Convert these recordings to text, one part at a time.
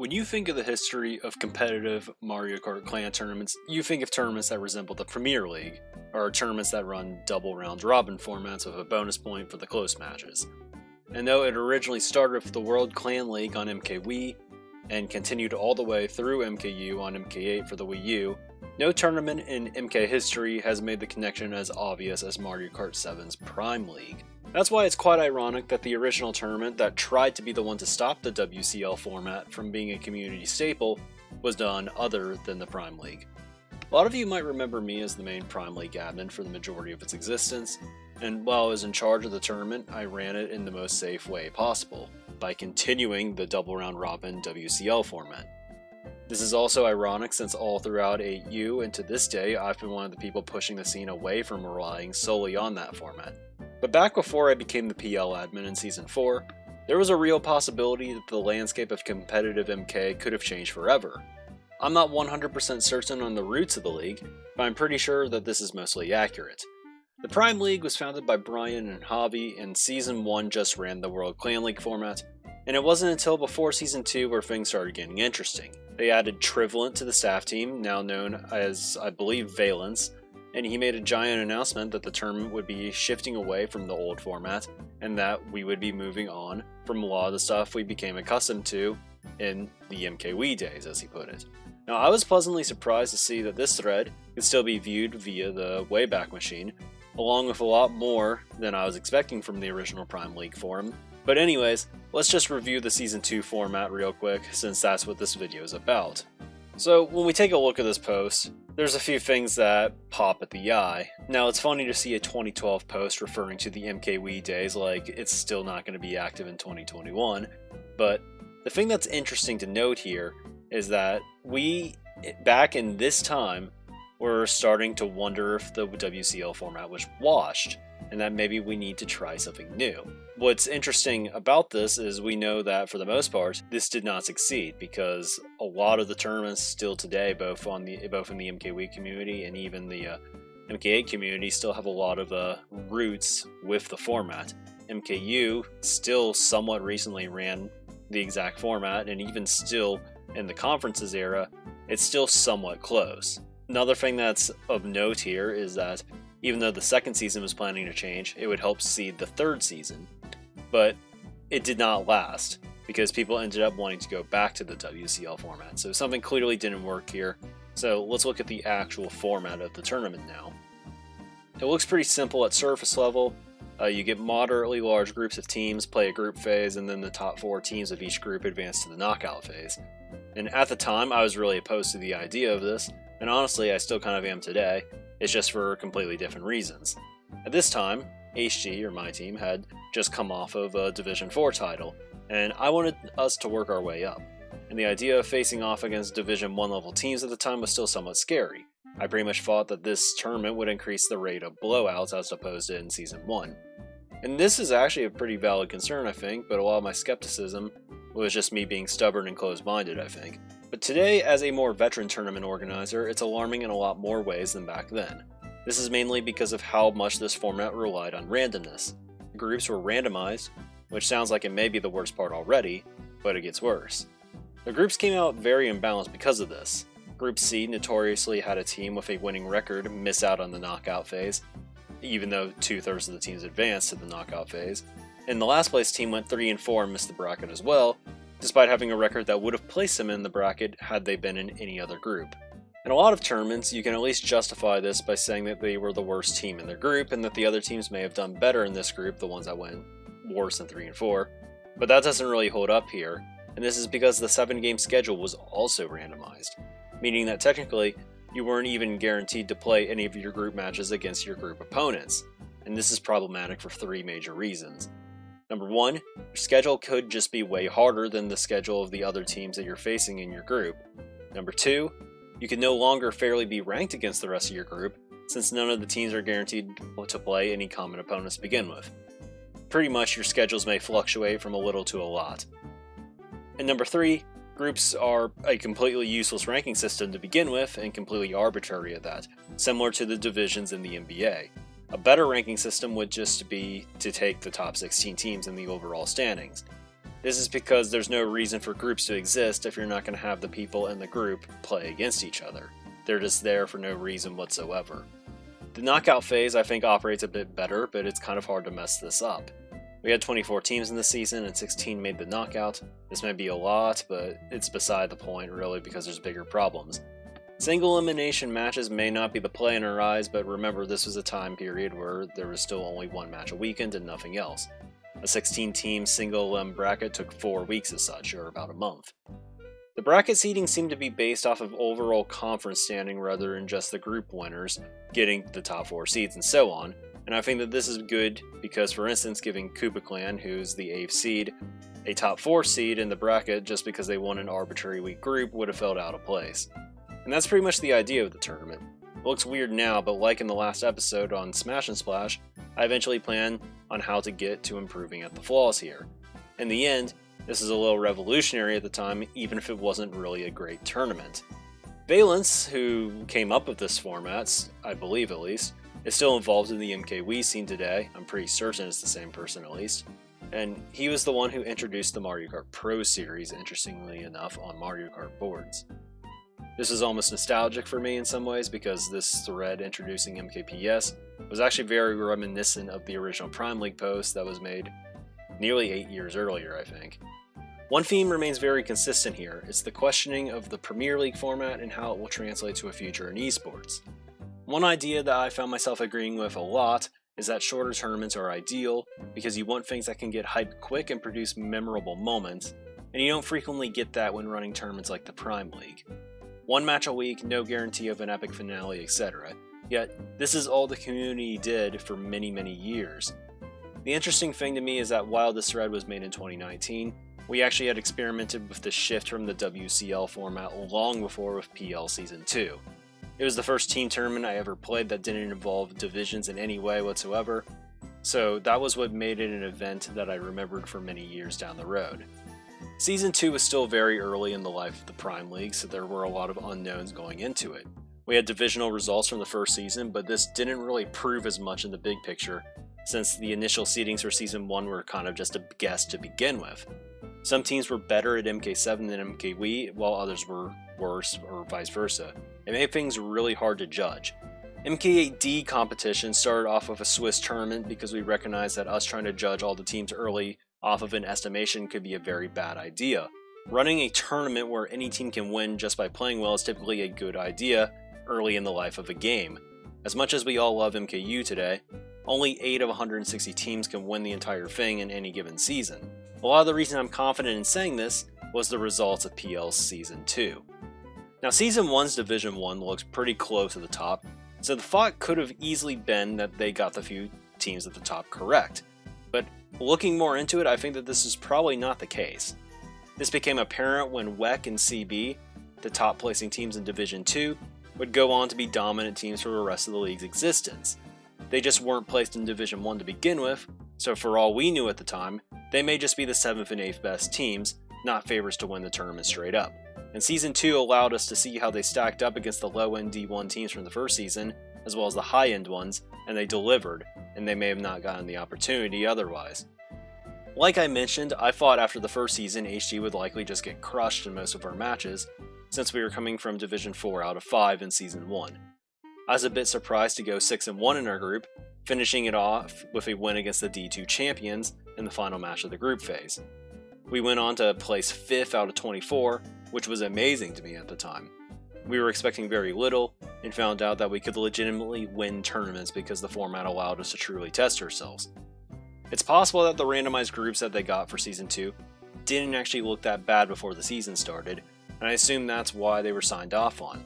When you think of the history of competitive Mario Kart clan tournaments, you think of tournaments that resemble the Premier League, or tournaments that run double round robin formats with a bonus point for the close matches. And though it originally started with the World Clan League on MK and continued all the way through MKU on MK8 for the Wii U, no tournament in MK history has made the connection as obvious as Mario Kart 7's Prime League. That's why it's quite ironic that the original tournament that tried to be the one to stop the WCL format from being a community staple was done other than the Prime League. A lot of you might remember me as the main Prime League admin for the majority of its existence, and while I was in charge of the tournament, I ran it in the most safe way possible, by continuing the double round robin WCL format. This is also ironic since all throughout 8U and to this day I've been one of the people pushing the scene away from relying solely on that format. But back before I became the PL admin in Season 4, there was a real possibility that the landscape of competitive MK could have changed forever. I'm not 100% certain on the roots of the league, but I'm pretty sure that this is mostly accurate. The Prime League was founded by Brian and Javi, and Season 1 just ran the World Clan League format, and it wasn't until before Season 2 where things started getting interesting. They added Trivalent to the staff team, now known as, I believe, Valence, and he made a giant announcement that the tournament would be shifting away from the old format, and that we would be moving on from a lot of the stuff we became accustomed to in the MKWii days, as he put it. Now, I was pleasantly surprised to see that this thread could still be viewed via the Wayback Machine, along with a lot more than I was expecting from the original Prime League forum. But anyways, let's just review the Season 2 format real quick, since that's what this video is about. So, when we take a look at this post, there's a few things that pop at the eye. Now, it's funny to see a 2012 post referring to the MKWii days like it's still not going to be active in 2021, but the thing that's interesting to note here is that we, back in this time, were starting to wonder if the WCL format was washed, and that maybe we need to try something new. What's interesting about this is we know that for the most part, this did not succeed because a lot of the tournaments still today, both in the MKWii community and even the MK8 community, still have a lot of roots with the format. MKU still somewhat recently ran the exact format, and even still in the conferences era, it's still somewhat close. Another thing that's of note here is that even though the second season was planning to change, it would help seed the third season. But it did not last, because people ended up wanting to go back to the WCL format, so something clearly didn't work here. So let's look at the actual format of the tournament now. It looks pretty simple at surface level. You get moderately large groups of teams, play a group phase, and then the top 4 teams of each group advance to the knockout phase. And at the time, I was really opposed to the idea of this, and honestly, I still kind of am today. It's just for completely different reasons. At this time, HG, or my team, had just come off of a Division 4 title, and I wanted us to work our way up. And the idea of facing off against Division 1 level teams at the time was still somewhat scary. I pretty much thought that this tournament would increase the rate of blowouts as opposed to in Season 1. And this is actually a pretty valid concern, I think, but a lot of my skepticism was just me being stubborn and closed-minded, I think. But today, as a more veteran tournament organizer, it's alarming in a lot more ways than back then. This is mainly because of how much this format relied on randomness. Groups were randomized, which sounds like it may be the worst part already, but it gets worse. The groups came out very imbalanced because of this. Group C notoriously had a team with a winning record miss out on the knockout phase, even though 2/3 of the teams advanced to the knockout phase. And the last place team went 3-4 and missed the bracket as well, despite having a record that would have placed them in the bracket had they been in any other group. In a lot of tournaments, you can at least justify this by saying that they were the worst team in their group and that the other teams may have done better in this group, the ones that went worse than 3-4, but that doesn't really hold up here, and this is because the 7-game schedule was also randomized, meaning that technically, you weren't even guaranteed to play any of your group matches against your group opponents, and this is problematic for 3 major reasons. Number 1, your schedule could just be way harder than the schedule of the other teams that you're facing in your group. Number 2, you can no longer fairly be ranked against the rest of your group, since none of the teams are guaranteed to play any common opponents to begin with. Pretty much your schedules may fluctuate from a little to a lot. And number 3, groups are a completely useless ranking system to begin with, and completely arbitrary at that, similar to the divisions in the NBA. A better ranking system would just be to take the top 16 teams in the overall standings. This is because there's no reason for groups to exist if you're not going to have the people in the group play against each other. They're just there for no reason whatsoever. The knockout phase I think operates a bit better, but it's kind of hard to mess this up. We had 24 teams in the season and 16 made the knockout. This may be a lot, but it's beside the point really because there's bigger problems. Single elimination matches may not be the play in our eyes, but remember this was a time period where there was still only one match a weekend and nothing else. A 16-team single elim bracket took 4 weeks as such, or about a month. The bracket seeding seemed to be based off of overall conference standing rather than just the group winners getting the top 4 seeds and so on, and I think that this is good because, for instance, giving Koopa Clan, who's the 8th seed, a top 4 seed in the bracket just because they won an arbitrary weak group would have felt out of place. And that's pretty much the idea of the tournament. It looks weird now, but like in the last episode on Smash and Splash, I eventually plan on how to get to improving at the flaws here. In the end, this is a little revolutionary at the time, even if it wasn't really a great tournament. Valence, who came up with this format, I believe at least, is still involved in the MKW scene today. I'm pretty certain it's the same person at least. And he was the one who introduced the Mario Kart Pro series, interestingly enough, on Mario Kart boards. This is almost nostalgic for me in some ways because this thread introducing MKPS was actually very reminiscent of the original Prime League post that was made nearly 8 years earlier, I think. One theme remains very consistent here. It's the questioning of the Premier League format and how it will translate to a future in esports. One idea that I found myself agreeing with a lot is that shorter tournaments are ideal because you want things that can get hyped quick and produce memorable moments, and you don't frequently get that when running tournaments like the Prime League. One match a week, no guarantee of an epic finale, etc. Yet, this is all the community did for many years. The interesting thing to me is that while this thread was made in 2019, we actually had experimented with the shift from the WCL format long before with PL Season 2. It was the first team tournament I ever played that didn't involve divisions in any way whatsoever, so that was what made it an event that I remembered for many years down the road. Season 2 was still very early in the life of the Prime League, so there were a lot of unknowns going into it. We had divisional results from the first season, but this didn't really prove as much in the big picture, since the initial seedings for Season 1 were kind of just a guess to begin with. Some teams were better at MK7 than MKW, while others were worse, or vice versa. It made things really hard to judge. MK8D competition started off with a Swiss tournament because we recognized that us trying to judge all the teams early off of an estimation could be a very bad idea. Running a tournament where any team can win just by playing well is typically a good idea early in the life of a game. As much as we all love MKU today, only 8 of 160 teams can win the entire thing in any given season. A lot of the reason I'm confident in saying this was the results of PL's Season 2. Now Season 1's Division 1 looks pretty close to the top, so the thought could have easily been that they got the few teams at the top correct. But looking more into it, I think that this is probably not the case. This became apparent when WEC and CB, the top placing teams in Division 2, would go on to be dominant teams for the rest of the league's existence. They just weren't placed in Division 1 to begin with, so for all we knew at the time, they may just be the 7th and 8th best teams, not favorites to win the tournament straight up. And Season 2 allowed us to see how they stacked up against the low-end D1 teams from the first season, as well as the high-end ones, and they delivered, and they may have not gotten the opportunity otherwise. Like I mentioned, I thought after the first season HG would likely just get crushed in most of our matches, since we were coming from Division 4 out of 5 in Season 1. I was a bit surprised to go 6-1 in our group, finishing it off with a win against the D2 champions in the final match of the group phase. We went on to place 5th out of 24, which was amazing to me at the time. We were expecting very little, and found out that we could legitimately win tournaments because the format allowed us to truly test ourselves. It's possible that the randomized groups that they got for Season 2 didn't actually look that bad before the season started, and I assume that's why they were signed off on.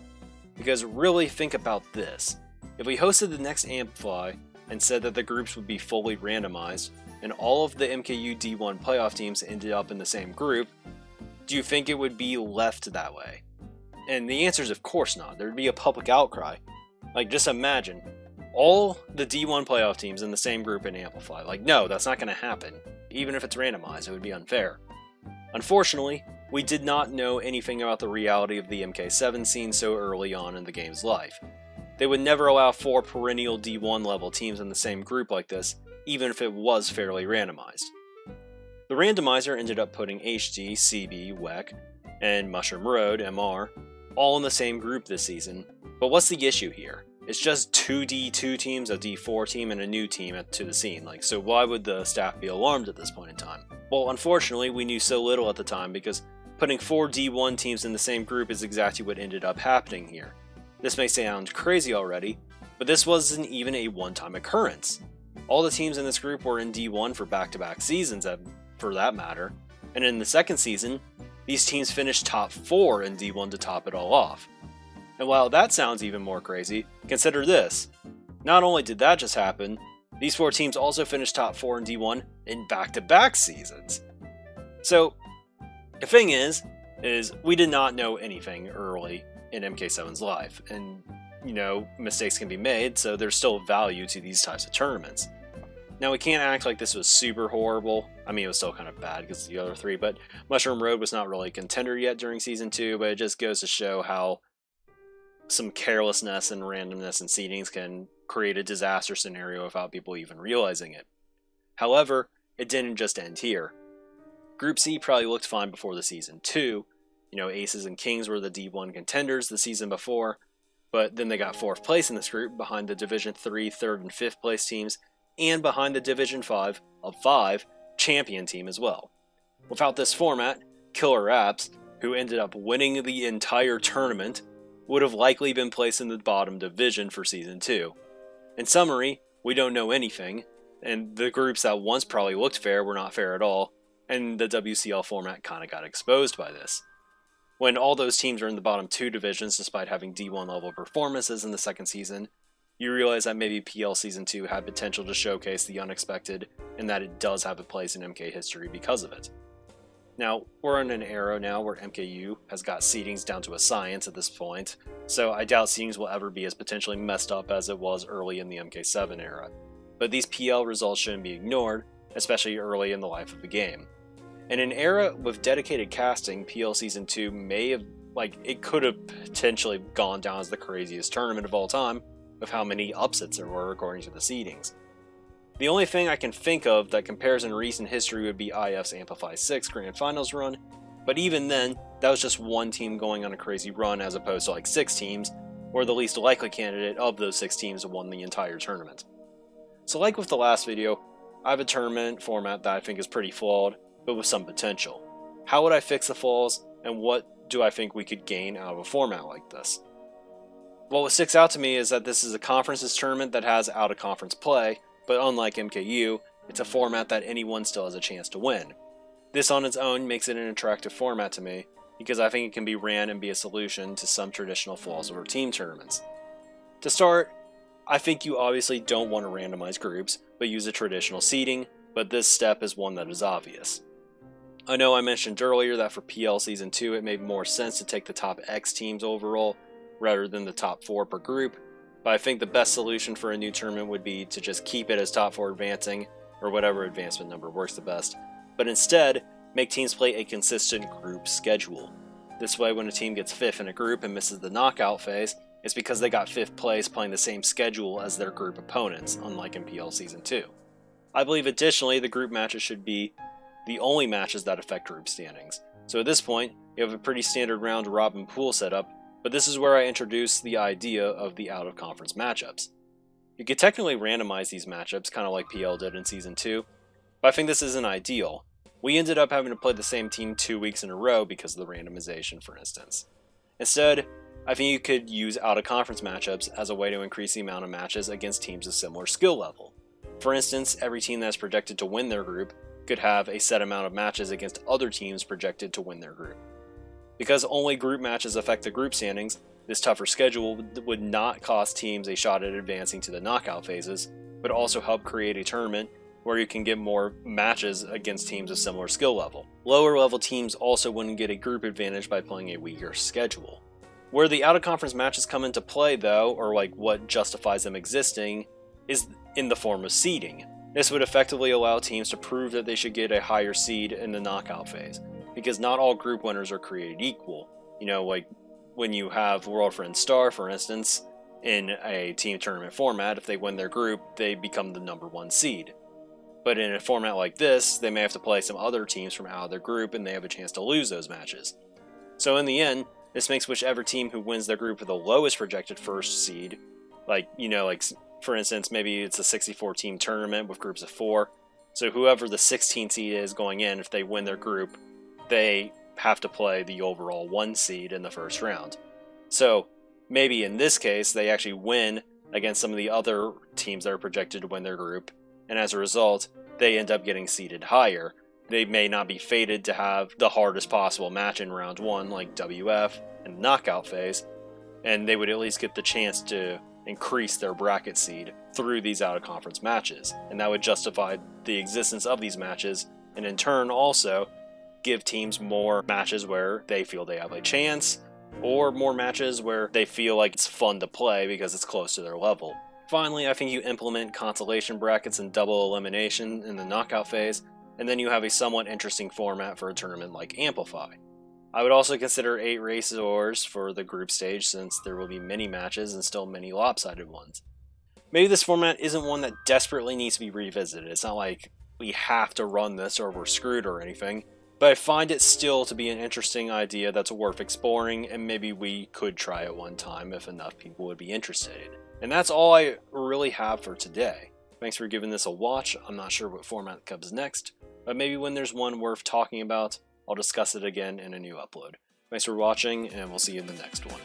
Because really think about this. If we hosted the next Amplify and said that the groups would be fully randomized, and all of the MKU D1 playoff teams ended up in the same group, do you think it would be left that way? And the answer is of course not. There'd be a public outcry. Like, just imagine, all the D1 playoff teams in the same group in Amplify. Like, no, that's not going to happen. Even if it's randomized, it would be unfair. Unfortunately, we did not know anything about the reality of the MK7 scene so early on in the game's life. They would never allow 4 perennial D1 level teams in the same group like this, even if it was fairly randomized. The randomizer ended up putting HD, CB, WEC, and Mushroom Road, MR, all in the same group this season. But what's the issue here? It's just two D2 teams, a D4 team, and a new team to the scene. So why would the staff be alarmed at this point in time? Well, unfortunately, we knew so little at the time because putting 4 D1 teams in the same group is exactly what ended up happening here. This may sound crazy already, but this wasn't even a one-time occurrence. All the teams in this group were in D1 for back-to-back seasons, for that matter, and in the second season, these teams finished top 4 in D1 to top it all off. And while that sounds even more crazy, consider this. Not only did that just happen, these 4 teams also finished top 4 in D1 in back-to-back seasons. So, the thing is we did not know anything early in MK7's life, and, mistakes can be made, so there's still value to these types of tournaments. Now, we can't act like this was super horrible. I mean, it was still kind of bad because of the other 3, but Mushroom Road was not really a contender yet during Season 2, but it just goes to show how some carelessness and randomness in seedings can create a disaster scenario without people even realizing it. However, it didn't just end here. Group C probably looked fine before the Season 2. Aces and Kings were the D1 contenders the season before, but then they got 4th place in this group behind the Division 3, 3rd, and 5th place teams, and behind the Division 5 of 5 champion team as well. Without this format, Killer Apps, who ended up winning the entire tournament, would have likely been placed in the bottom division for Season 2. In summary, we don't know anything, and the groups that once probably looked fair were not fair at all, and the WCL format kinda got exposed by this. When all those teams are in the bottom 2 divisions despite having D1 level performances in the second season, you realize that maybe PL Season 2 had potential to showcase the unexpected, and that it does have a place in MK history because of it. Now, we're in an era now where MKU has got seedings down to a science at this point, so I doubt seedings will ever be as potentially messed up as it was early in the MK7 era. But these PL results shouldn't be ignored, especially early in the life of the game. In an era with dedicated casting, PL Season 2 it could have potentially gone down as the craziest tournament of all time, with how many upsets there were according to the seedings. The only thing I can think of that compares in recent history would be IF's Amplify 6 Grand Finals run, but even then, that was just one team going on a crazy run as opposed to 6 teams, where the least likely candidate of those 6 teams won the entire tournament. So like with the last video, I have a tournament format that I think is pretty flawed, but with some potential. How would I fix the flaws, and what do I think we could gain out of a format like this? Well, what sticks out to me is that this is a conferences tournament that has out-of-conference play, but unlike MKU, it's a format that anyone still has a chance to win. This on its own makes it an attractive format to me, because I think it can be ran and be a solution to some traditional flaws of our team tournaments. To start, I think you obviously don't want to randomize groups, but use a traditional seeding, but this step is one that is obvious. I know I mentioned earlier that for PL Season 2 it made more sense to take the top X teams overall, rather than the top 4 per group, but I think the best solution for a new tournament would be to just keep it as top 4 advancing, or whatever advancement number works the best, but instead, make teams play a consistent group schedule. This way, when a team gets 5th in a group and misses the knockout phase, it's because they got 5th place playing the same schedule as their group opponents, unlike in PL Season 2. I believe additionally, the group matches should be the only matches that affect group standings. So at this point, you have a pretty standard round-robin pool setup, but this is where I introduce the idea of the out-of-conference matchups. You could technically randomize these matchups, kind of like PL did in Season 2, but I think this isn't ideal. We ended up having to play the same team 2 weeks in a row because of the randomization, for instance. Instead, I think you could use out-of-conference matchups as a way to increase the amount of matches against teams of similar skill level. For instance, every team that's projected to win their group could have a set amount of matches against other teams projected to win their group. Because only group matches affect the group standings, this tougher schedule would not cost teams a shot at advancing to the knockout phases, but also help create a tournament where you can get more matches against teams of similar skill level. Lower level teams also wouldn't get a group advantage by playing a weaker schedule. Where the out-of-conference matches come into play though, or what justifies them existing, is in the form of seeding. This would effectively allow teams to prove that they should get a higher seed in the knockout phase, because not all group winners are created equal. When you have World Friend Star, for instance, in a team tournament format, if they win their group, they become the number 1 seed. But in a format like this, they may have to play some other teams from out of their group, and they have a chance to lose those matches. So in the end, this makes whichever team who wins their group with the lowest projected first seed, like for instance, maybe it's a 64 team tournament with groups of 4. So whoever the 16 seed is going in, if they win their group, they have to play the overall 1 seed in the first round. So maybe in this case, they actually win against some of the other teams that are projected to win their group, and as a result, they end up getting seeded higher. They may not be fated to have the hardest possible match in round 1, like WF and knockout phase, and they would at least get the chance to increase their bracket seed through these out-of-conference matches, and that would justify the existence of these matches, and in turn also give teams more matches where they feel they have a chance, or more matches where they feel like it's fun to play because it's close to their level. Finally, I think you implement consolation brackets and double elimination in the knockout phase, and then you have a somewhat interesting format for a tournament like Amplify. I would also consider 8 racers for the group stage, since there will be many matches and still many lopsided ones. Maybe this format isn't one that desperately needs to be revisited. It's not like we have to run this or we're screwed or anything, but I find it still to be an interesting idea that's worth exploring, and maybe we could try it one time if enough people would be interested. And that's all I really have for today. Thanks for giving this a watch. I'm not sure what format comes next, but maybe when there's one worth talking about, I'll discuss it again in a new upload. Thanks for watching, and we'll see you in the next one.